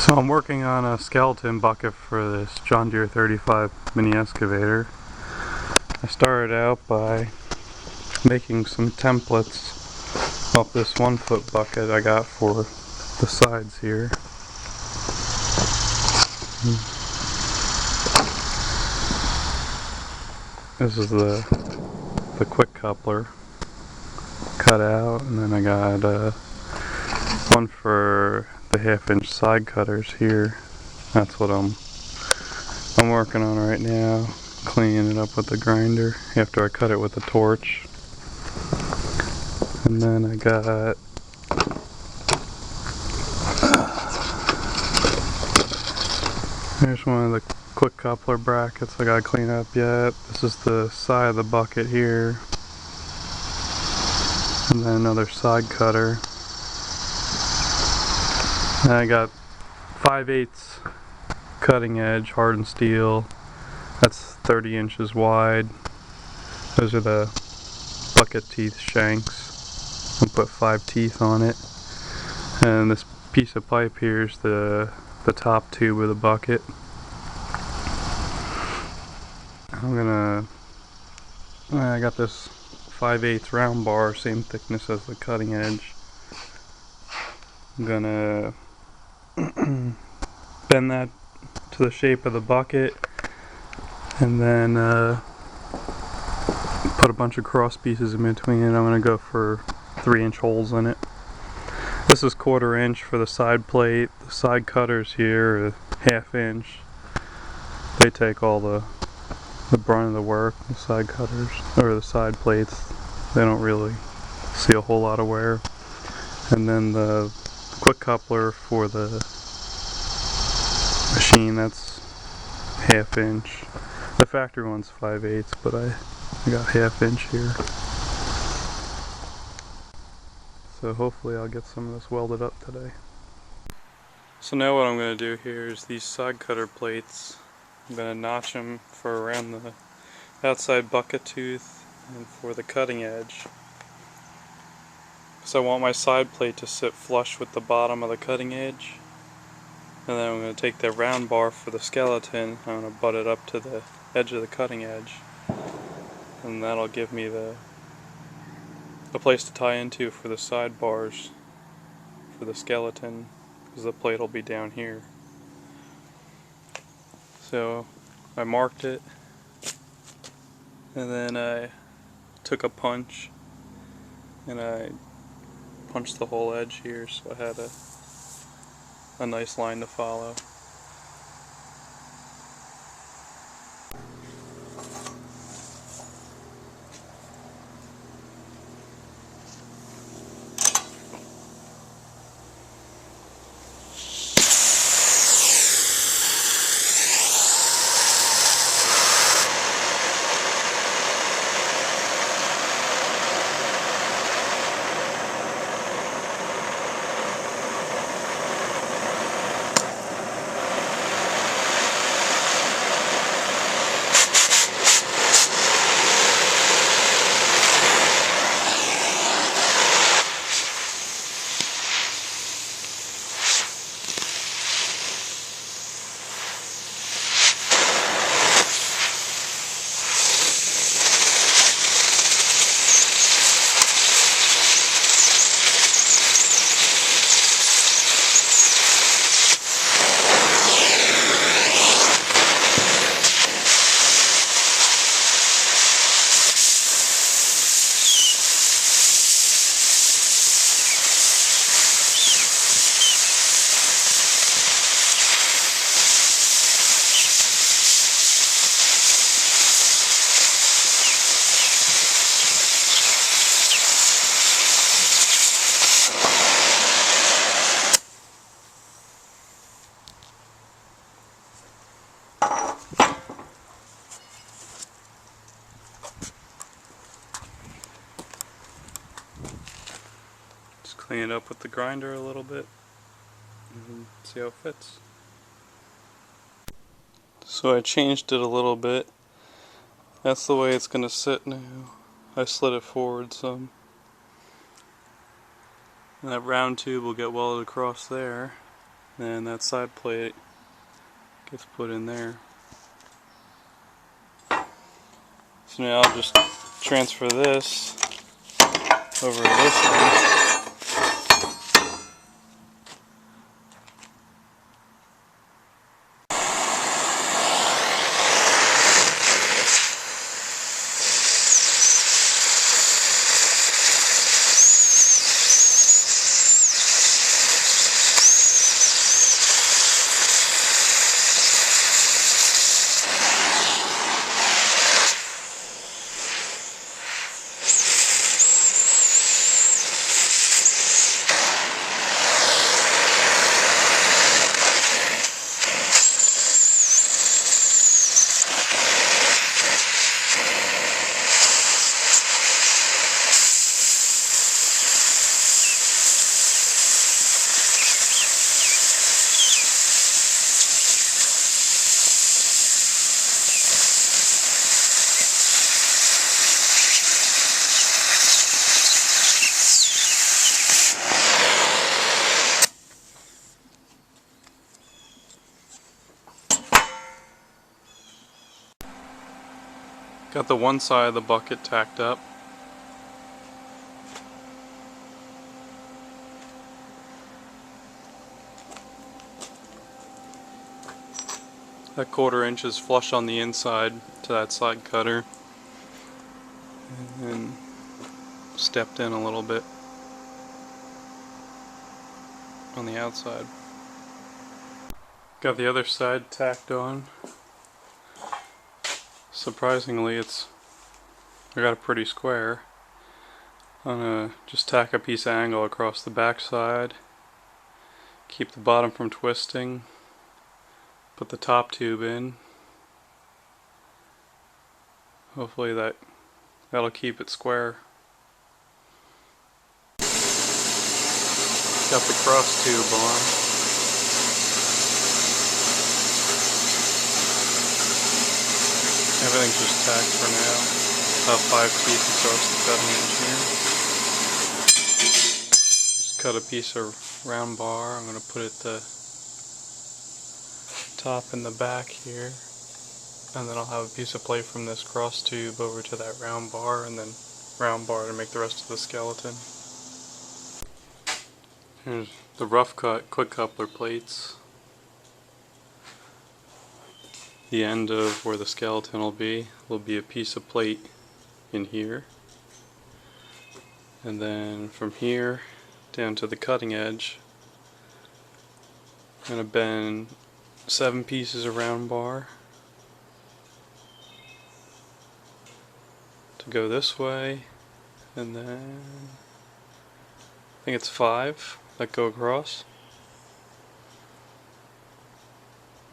So I'm working on a skeleton bucket for this John Deere 35 mini excavator. I started out by making some templates of this 1-foot bucket I got for the sides here. This is the quick coupler cut out, and then I got one for the 1/2-inch side cutters here. That's what I'm working on right now, cleaning it up with the grinder after I cut it with the torch. And then I got here's one of the quick coupler brackets I gotta clean up yet. This is the side of the bucket here, and then another side cutter. And I got 5/8 cutting edge hardened steel. That's 30 inches wide. Those are the bucket teeth shanks. I'll put 5 teeth on it. And this piece of pipe here is the top tube of the bucket. I got this 5/8 round bar, same thickness as the cutting edge. I'm gonna bend that to the shape of the bucket, and then put a bunch of cross pieces in between it. I'm gonna go for 3-inch holes in it. This is 1/4 inch for the side plate. The side cutters here are 1/2 inch. They take all the brunt of the work. The side cutters, or the side plates, they don't really see a whole lot of wear. And then the quick coupler for the machine, that's 1/2 inch. The factory one's 5/8, but I got 1/2 inch here. So hopefully I'll get some of this welded up today. So now what I'm going to do here is these side cutter plates, I'm going to notch them for around the outside bucket tooth and for the cutting edge. So I want my side plate to sit flush with the bottom of the cutting edge. And then I'm going to take the round bar for the skeleton, I'm going to butt it up to the edge of the cutting edge. And that'll give me the place to tie into for the side bars for the skeleton, because the plate will be down here. So I marked it, and then I took a punch and I punched the whole edge here, so I had a nice line to follow. Clean it up with the grinder a little bit and see how it fits. So I changed it a little bit. That's the way it's going to sit now. I slid it forward some. And that round tube will get welded across there. and that side plate gets put in there. So now I'll just transfer this over to this one. Got the one side of the bucket tacked up. That 1/4 inch is flush on the inside to that side cutter, and then stepped in a little bit on the outside. Got the other side tacked on. Surprisingly, I got a pretty square. I'm gonna just tack a piece of angle across the back side, keep the bottom from twisting, put the top tube in. Hopefully that'll keep it square. Got the cross tube on. Everything's just tacked for now. About 5 feet across the cutting edge here. Just cut a piece of round bar. I'm going to put it the top and the back here. And then I'll have a piece of plate from this cross tube over to that round bar, and then round bar to make the rest of the skeleton. Here's the rough cut quick coupler plates. The end of where the skeleton will be a piece of plate in here, and then from here down to the cutting edge I'm going to bend 7 pieces of round bar to go this way, and then I think it's 5 that go across.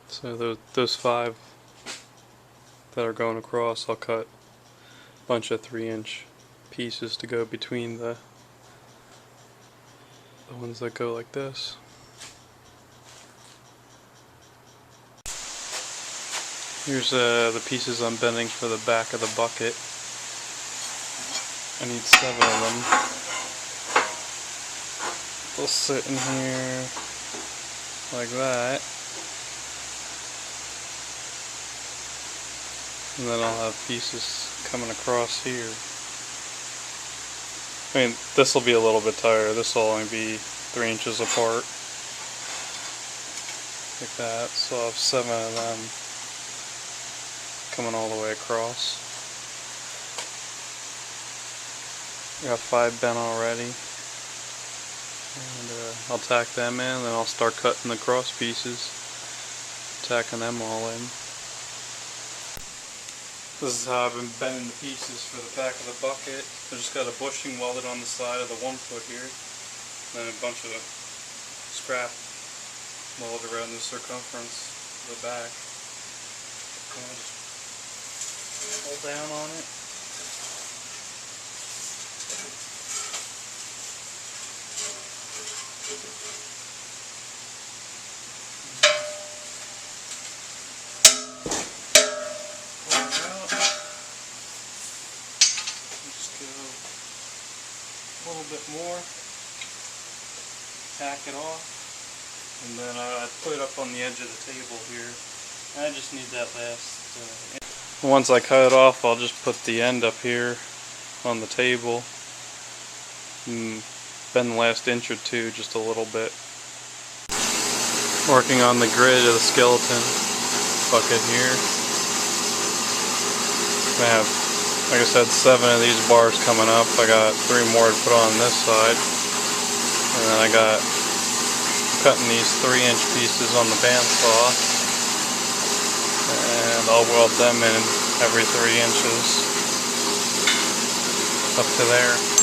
So those 5 that are going across, I'll cut a bunch of 3-inch pieces to go between the ones that go like this. Here's the pieces I'm bending for the back of the bucket. I need 7 of them. They'll sit in here like that. And then I'll have pieces coming across here. I mean, this will be a little bit tighter. This will only be 3 inches apart. Like that. So I'll have 7 of them coming all the way across. I got 5 bent already. And I'll tack them in, and then I'll start cutting the cross pieces, tacking them all in. This is how I've been bending the pieces for the back of the bucket. I just got a bushing welded on the side of the 1 foot here, and then a bunch of scrap welded around the circumference of the back. And I'll just pull down on it. A little bit more, tack it off. And then I put it up on the edge of the table here. And I just need that last once I cut it off, I'll just put the end up here on the table and bend the last inch or two just a little bit. Working on the grid of the skeleton bucket here. I have, like I said, 7 of these bars coming up. I got 3 more to put on this side. And then I got cutting these 3-inch pieces on the bandsaw. And I'll weld them in every 3 inches up to there.